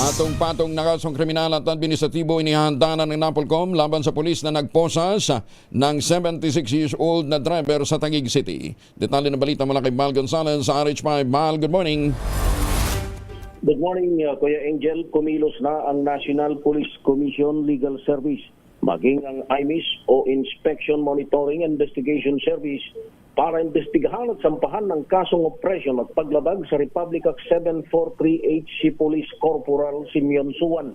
Patong-patong na kasong kriminal at administratibo inihanda na ng NAPOLCOM laban sa pulis na nagposas ng 76 years old na driver sa Taguig City. Detalye ng balita mula kay Mal Gonzalez sa RH5. Mal, good morning. Good morning, Kuya Angel. Kumilos na ang National Police Commission Legal Service, maging ang IMIS o Inspection Monitoring Investigation Service para imbestigahan at sampahan ng kasong opresyon at paglabag sa Republic Act 7438 si Police Corporal Simeon Suwan.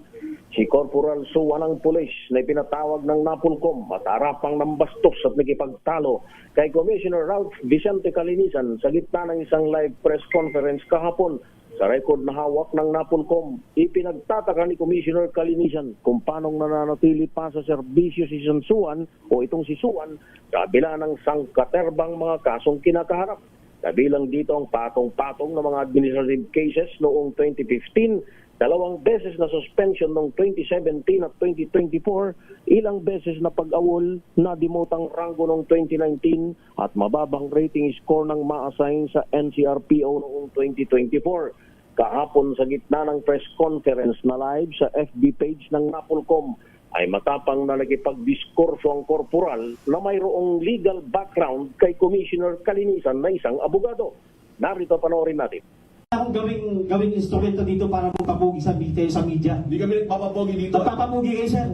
Si Corporal Suwan ang pulis na ipinatawag ng NAPOLCOM at harapang ng bastos at nakipagtalo kay Commissioner Ralph Vicente Calinisan sa gitna ng isang live press conference kahapon. Sa record na hawak ng NAPOLCOM, ipinagtataka ni Commissioner Calinisan kung paano nananatili pa sa serbisyo si Suwan o itong si Suwan kabila ng sangkaterbang mga kasong kinakaharap. Kabilang dito ang patong-patong na mga administrative cases noong 2015, 2 beses na suspension noong 2017 at 2024, ilang beses na pag-awol na dimotang ranggo noong 2019 at mababang rating score ng ma-assign sa NCRPO noong 2024. Kahapon sa gitna ng press conference na live sa FB page ng NAPOLCOM ay matapang na nakipagdiskurso ang korporal na mayroong legal background kay Commissioner Calinisan na isang abogado. Narito panoorin natin. Akong gawing instrumento dito para magpapugi sa media. Hindi kami nagpapapogi dito. Magpapapugi kayo, sir.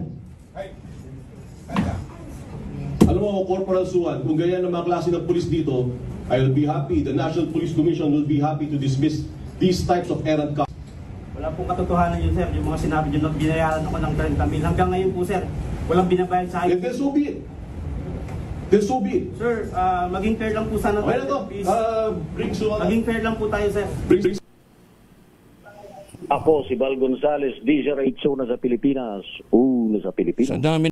Alam mo, Corporal Suwan, kung ganyan ang mga klase ng police dito, I will be happy. The National Police Commission will be happy to dismiss these types of errant cops. Wala pong katotohanan yun, sir. Yung mga sinabi nyo, binayaran ako ng 30 mil. Hanggang ngayon po, sir, walang binabayad sa akin. Then so be it. Then so be it. Sir, maging fair lang po sana Okay na to. please. Bring Suwan. Maging fair lang po tayo, sir. Bring Ako si Val Gonzalez, DJ Raizo na sa Pilipinas. Una sa Pilipinas. Sa dami